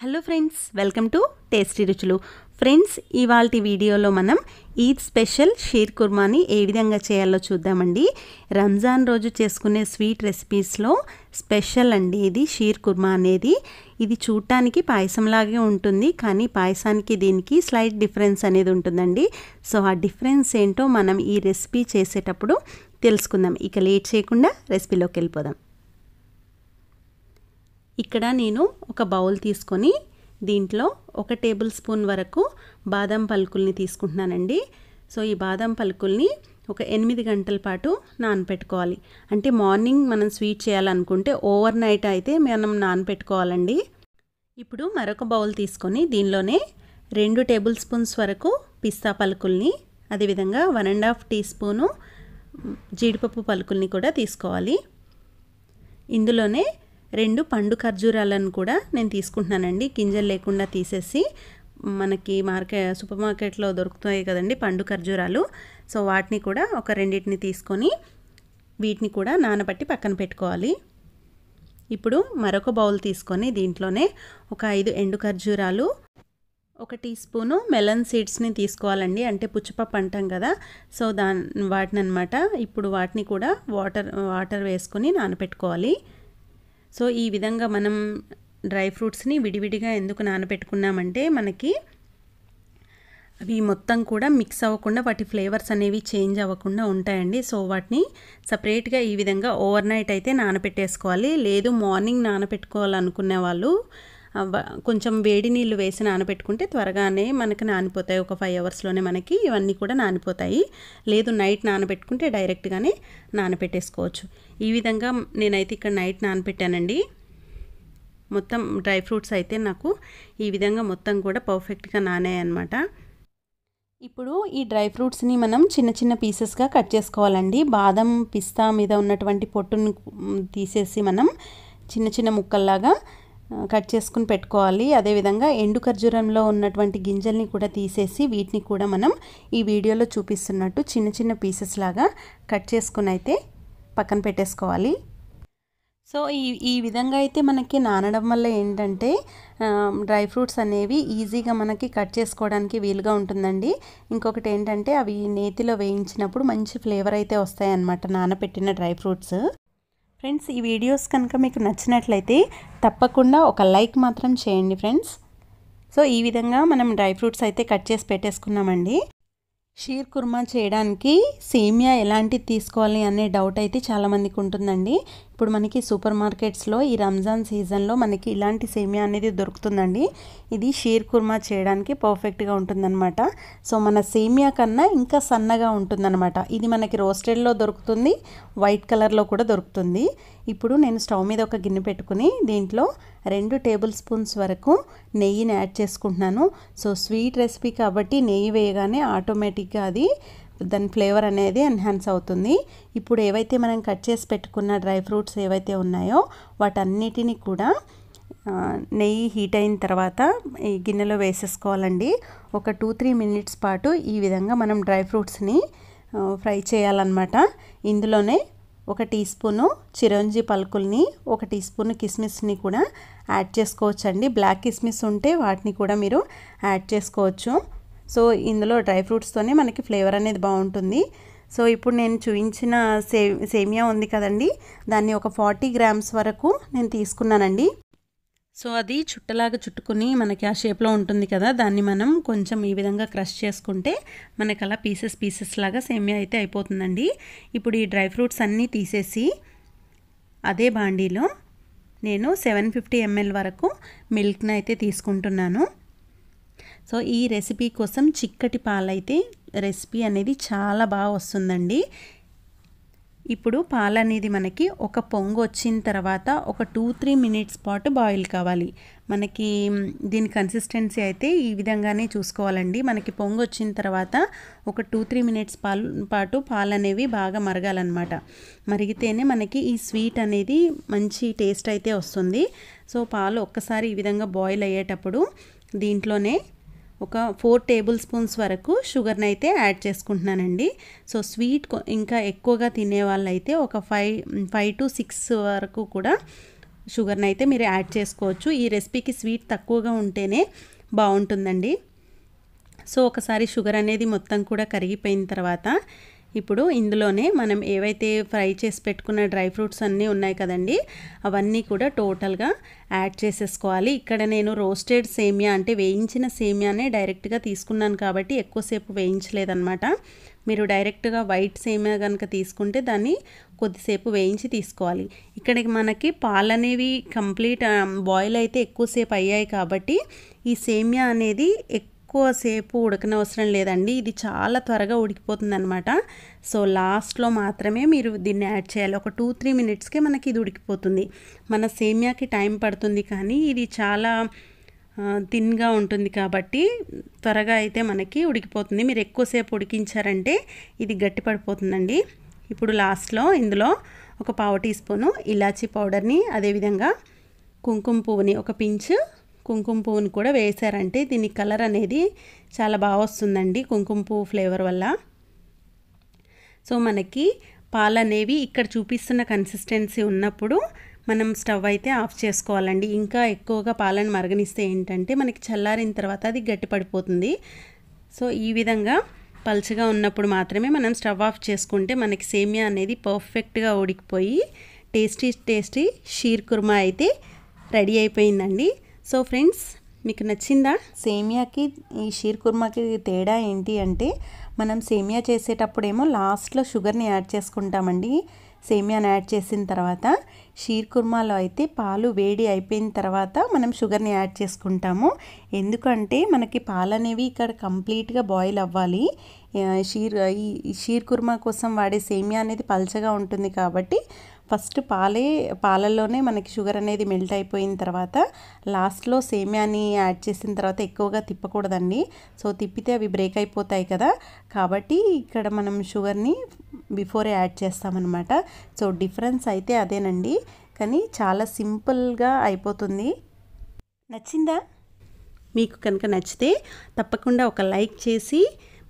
Hello friends, welcome to tasty రుచులు. Friends, ఇవాల్టి వీడియోలో మనం ఈద్ స్పెషల్ షీర్ కుర్మాని ఏ విధంగా చేయాలో చూద్దామండి. రంజాన్ రోజు చేసుకునే స్వీట్ రెసిపీస్లో స్పెషల్ అండి ఇది షీర్ కుర్మా అనేది. ఇది చూడటానికి పాయసంలాగే ఉంటుంది, కానీ పాయసానికి దీనికి స్లైట్ డిఫరెన్స్ అనేది ఉంటుందండి. సో ఆ డిఫరెన్స్ ఏంటో మనం ఈ రెసిపీ చేసేటప్పుడు తెలుసుకుందాం. ఇక లేట్ చేయకుండా రెసిపీలోకి వెళ్ళిపోదాం. ఇక్కడ నేను ఒక బౌల్ తీసుకొని దీంట్లో 1 టేబుల్ స్పూన్ వరకు బాదం పలుకుల్ని తీసుకుంటున్నానండి. సో ఈ బాదం పలుకుల్ని ఒక 8 గంటల పాటు నానపెట్టుకోవాలి. అంటే మార్నింగ్ మనం స్వీట్ చేయాలనుకుంటే ఓవర్ నైట్ అయితే మనం నానపెట్టుకోవాలండి. ఇప్పుడు మరొక బౌల్ తీసుకొని దీనిలోనే 2 టేబుల్ స్పూన్స్ వరకు పిస్తా పలుకుల్ని, అదేవిధంగా 1.5 టీ స్పూను జీడిపప్పు పలుకుల్ని కూడా తీసుకోవాలి. ఇందులోనే 2 పండు ఖర్జూరాలను కూడా నేను తీసుకుంటున్నానండి. గింజలు లేకుండా తీసేసి, మనకి సూపర్ మార్కెట్లో దొరుకుతాయి కదండి పండు ఖర్జూరాలు. సో వాటిని కూడా ఒక 2 తీసుకొని వీటిని కూడా నానబెట్టి పక్కన పెట్టుకోవాలి. ఇప్పుడు మరొక బౌల్ తీసుకొని దీంట్లోనే ఒక 5 ఎండు ఖర్జూరాలు, 1 టీ స్పూను మెలన్ సీడ్స్ని తీసుకోవాలండి. అంటే పుచ్చపప్పు అంటాం కదా, సో వాటిని అనమాట. ఇప్పుడు వాటిని కూడా వాటర్ వేసుకొని నానబెట్టుకోవాలి. సో ఈ విధంగా మనం డ్రై ఫ్రూట్స్ని విడివిడిగా ఎందుకు నానబెట్టుకున్నామంటే మనకి అవి మొత్తం కూడా మిక్స్ అవ్వకుండా, వాటి ఫ్లేవర్స్ అనేవి చేంజ్ అవ్వకుండా ఉంటాయండి. సో వాటిని సపరేట్గా ఈ విధంగా ఓవర్ నైట్ అయితే నానబెట్టేసుకోవాలి. లేదు మార్నింగ్ నానబెట్టుకోవాలనుకునే వాళ్ళు కొంచెం వేడి నీళ్ళు వేసి నానబెట్టుకుంటే త్వరగానే మనకి నానిపోతాయి. ఒక 5 అవర్స్లోనే మనకి ఇవన్నీ కూడా నానిపోతాయి. లేదు నైట్ నానబెట్టుకుంటే డైరెక్ట్గానే నానబెట్టేసుకోవచ్చు. ఈ విధంగా నేనైతే ఇక్కడ నైట్ నానబెట్టానండి. మొత్తం డ్రై ఫ్రూట్స్ అయితే నాకు ఈ విధంగా మొత్తం కూడా పర్ఫెక్ట్గా నానాయన్నమాట. ఇప్పుడు ఈ డ్రై ఫ్రూట్స్ని మనం చిన్న చిన్న పీసెస్గా కట్ చేసుకోవాలండి. బాదం పిస్తా మీద ఉన్నటువంటి పొట్టును తీసేసి మనం చిన్న చిన్న ముక్కల్లాగా కట్ చేసుకుని పెట్టుకోవాలి. అదేవిధంగా ఎండు ఖర్జూరంలో ఉన్నటువంటి గింజల్ని కూడా తీసేసి వీటిని కూడా మనం ఈ వీడియోలో చూపిస్తున్నట్టు చిన్న చిన్న పీసెస్ లాగా కట్ చేసుకుని అయితే పక్కన పెట్టేసుకోవాలి. సో ఈ విధంగా అయితే మనకి నానడం వల్ల ఏంటంటే డ్రై ఫ్రూట్స్ అనేవి ఈజీగా మనకి కట్ చేసుకోవడానికి వీలుగా ఉంటుందండి. ఇంకొకటి ఏంటంటే అవి నేతిలో వేయించినప్పుడు మంచి ఫ్లేవర్ అయితే వస్తాయన్నమాట నానబెట్టిన డ్రై ఫ్రూట్స్. ఫ్రెండ్స్, ఈ వీడియోస్ కనుక మీకు నచ్చినట్లయితే తప్పకుండా ఒక లైక్ మాత్రం చేయండి ఫ్రెండ్స్. సో ఈ విధంగా మనం డ్రై ఫ్రూట్స్ అయితే కట్ చేసి పెట్టేసుకున్నామండి. షీర్ కుర్మా చేయడానికి సేమియా ఎలాంటిది తీసుకోవాలి అనే డౌట్ అయితే చాలామందికి ఉంటుందండి. ఇప్పుడు మనకి సూపర్ మార్కెట్స్లో ఈ రంజాన్ సీజన్లో మనకి ఇలాంటి సేమియా అనేది దొరుకుతుందండి. ఇది షీర్ కుర్మా చేయడానికి పర్ఫెక్ట్గా ఉంటుందన్నమాట. సో మన సేమియా కన్నా ఇంకా సన్నగా ఉంటుందన్నమాట. ఇది మనకి రోస్టెడ్లో దొరుకుతుంది, వైట్ కలర్లో కూడా దొరుకుతుంది. ఇప్పుడు నేను స్టవ్ మీద ఒక గిన్నె పెట్టుకుని దీంట్లో 2 టేబుల్ స్పూన్స్ వరకు నెయ్యిని యాడ్ చేసుకుంటున్నాను. సో స్వీట్ రెసిపీ కాబట్టి నెయ్యి వేయగానే ఆటోమేటిక్గా అది దాని ఫ్లేవర్ అనేది ఎన్హాన్స్ అవుతుంది. ఇప్పుడు ఏవైతే మనం కట్ చేసి పెట్టుకున్న డ్రై ఫ్రూట్స్ ఏవైతే ఉన్నాయో వాటన్నిటిని కూడా నెయ్యి హీట్ అయిన తర్వాత ఈ గిన్నెలో వేసేసుకోవాలండి. ఒక 2-3 మినిట్స్ పాటు ఈ విధంగా మనం డ్రై ఫ్రూట్స్ని ఫ్రై చేయాలన్నమాట. ఇందులోనే 1 tea spoon chironji పలుకుల్ని, 1 tea spoon కిస్మిస్ని కూడా యాడ్ చేసుకోవచ్చండి. బ్లాక్ కిస్మిస్ ఉంటే వాటిని కూడా మీరు యాడ్ చేసుకోవచ్చు. సో ఇందులో డ్రై ఫ్రూట్స్తోనే మనకి ఫ్లేవర్ అనేది బాగుంటుంది. సో ఇప్పుడు నేను చూపించిన సేమియా ఉంది కదండి, దాన్ని ఒక 40 గ్రామ్స్ వరకు నేను తీసుకున్నానండి. సో అది చుట్టలాగా చుట్టుకుని మనకి ఆ షేప్లో ఉంటుంది కదా, దాన్ని మనం కొంచెం ఈ విధంగా క్రష్ చేసుకుంటే మనకి అలా పీసెస్ లాగా సేమియా అయితే అయిపోతుందండి. ఇప్పుడు ఈ డ్రై ఫ్రూట్స్ అన్నీ తీసేసి అదే బాండీలో నేను 750 ml వరకు మిల్క్ని అయితే తీసుకుంటున్నాను. సో ఈ రెసిపీ కోసం చిక్కటి పాలైతే రెసిపీ అనేది చాలా బాగా వస్తుందండి. ఇప్పుడు పాలు అనేది మనకి ఒక పొంగు వచ్చిన తర్వాత ఒక 2-3 మినిట్స్ పాటు బాయిల్ కావాలి. మనకి దీని కన్సిస్టెన్సీ అయితే ఈ విధంగానే చూసుకోవాలండి. మనకి పొంగు వచ్చిన తర్వాత ఒక 2-3 మినిట్స్ పాటు పాలు అనేవి బాగా మరగాలన్నమాట. మరిగితేనే మనకి ఈ స్వీట్ అనేది మంచి టేస్ట్ అయితే వస్తుంది. సో పాలు ఒక్కసారి ఈ విధంగా బాయిల్ అయ్యేటప్పుడు దీంట్లోనే ఒక 4 టేబుల్ స్పూన్స్ వరకు షుగర్ని అయితే యాడ్ చేసుకుంటున్నానండి. సో స్వీట్ ఇంకా ఎక్కువగా తినే వాళ్ళైతే ఒక 5 to 6 వరకు కూడా షుగర్ని అయితే మీరు యాడ్ చేసుకోవచ్చు. ఈ రెసిపీకి స్వీట్ తక్కువగా ఉంటేనే బాగుంటుందండి. సో ఒకసారి షుగర్ అనేది మొత్తం కూడా కరిగిపోయిన తర్వాత ఇప్పుడు ఇందులోనే మనం ఏవైతే ఫ్రై చేసి పెట్టుకున్న డ్రై ఫ్రూట్స్ అన్నీ ఉన్నాయి కదండి, అవన్నీ కూడా టోటల్గా యాడ్ చేసేసుకోవాలి. ఇక్కడ నేను రోస్టెడ్ సేమియా అంటే వేయించిన సేమియానే డైరెక్ట్గా తీసుకున్నాను కాబట్టి ఎక్కువసేపు వేయించలేదన్నమాట. మీరు డైరెక్ట్గా వైట్ సేమియా కనుక తీసుకుంటే దాన్ని కొద్దిసేపు వేయించి తీసుకోవాలి. ఇక్కడికి మనకి పాలు అనేవి కంప్లీట్ బాయిల్ అయితే ఎక్కువసేపు అయ్యాయి కాబట్టి ఈ సేమియా అనేది ఎక్కువసేపు ఉడకనవసరం లేదండి. ఇది చాలా త్వరగా ఉడికిపోతుంది అనమాట. సో లాస్ట్లో మాత్రమే మీరు దీన్ని యాడ్ చేయాలి. ఒక 2-3 మినిట్స్కే మనకి ఇది ఉడికిపోతుంది. మన సేమియాకి టైం పడుతుంది కానీ ఇది చాలా థిన్గా ఉంటుంది కాబట్టి త్వరగా అయితే మనకి ఉడికిపోతుంది. మీరు ఎక్కువసేపు ఉడికించారంటే ఇది గట్టి పడిపోతుందండి. ఇప్పుడు లాస్ట్లో ఇందులో ఒక 1/2 టీ స్పూను ఇలాచీ పౌడర్ని, అదేవిధంగా కుంకుమ పువ్వుని, ఒక పించ్ కుంకుమ పువ్వుని కూడా వేసారంటే దీని కలర్ అనేది చాలా బాగా వస్తుందండి కుంకుమ పువ్వు ఫ్లేవర్ వల్ల. సో మనకి పాలు అనేవి ఇక్కడ చూపిస్తున్న కన్సిస్టెన్సీ ఉన్నప్పుడు మనం స్టవ్ అయితే ఆఫ్ చేసుకోవాలండి. ఇంకా ఎక్కువగా పాలను మరగనిస్తే ఏంటంటే మనకి చల్లారిన తర్వాత అది గట్టి పడిపోతుంది. సో ఈ విధంగా పల్చగా ఉన్నప్పుడు మాత్రమే మనం స్టవ్ ఆఫ్ చేసుకుంటే మనకి సేమియా అనేది పర్ఫెక్ట్గా ఉడికిపోయి టేస్టీ షీర్ కుర్మా అయితే రెడీ అయిపోయిందండి. సో ఫ్రెండ్స్, మీకు నచ్చిందా? సేమియాకి ఈ షీర్ కుర్మాకి తేడా ఏంటి అంటే మనం సేమియా చేసేటప్పుడేమో లాస్ట్లో షుగర్ని యాడ్ చేసుకుంటామండి. సేమియాని యాడ్ చేసిన తర్వాత షీర్ కుర్మాలో అయితే పాలు వేడి అయిపోయిన తర్వాత మనం షుగర్ని యాడ్ చేసుకుంటాము. ఎందుకంటే మనకి పాలు అనేవి ఇక్కడ కంప్లీట్గా బాయిల్ అవ్వాలి. ఈ షీర్ కుర్మా కోసం వాడే సేమియా అనేది పల్చగా ఉంటుంది కాబట్టి ఫస్ట్ పాలల్లోనే మనకి షుగర్ అనేది మెల్ట్ అయిపోయిన తర్వాత లాస్ట్లో సేమియాని యాడ్ చేసిన తర్వాత ఎక్కువగా తిప్పకూడదండి. సో తిప్పితే అవి బ్రేక్ అయిపోతాయి కదా, కాబట్టి ఇక్కడ మనం షుగర్ని బిఫోరే యాడ్ చేస్తామన్నమాట. సో డిఫరెన్స్ అయితే అదేనండి, కానీ చాలా సింపుల్గా అయిపోతుంది. నచ్చిందా? మీకు కనుక నచ్చితే తప్పకుండా ఒక లైక్ చేసి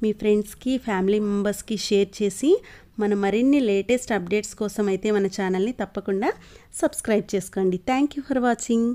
మీ ఫ్రెండ్స్కి, ఫ్యామిలీ మెంబర్స్కి షేర్ చేసి మన మరిన్ని లేటెస్ట్ అప్డేట్స్ కోసం అయితే మన ఛానల్ని తప్పకుండా సబ్స్క్రైబ్ చేసుకోండి. Thank you for watching.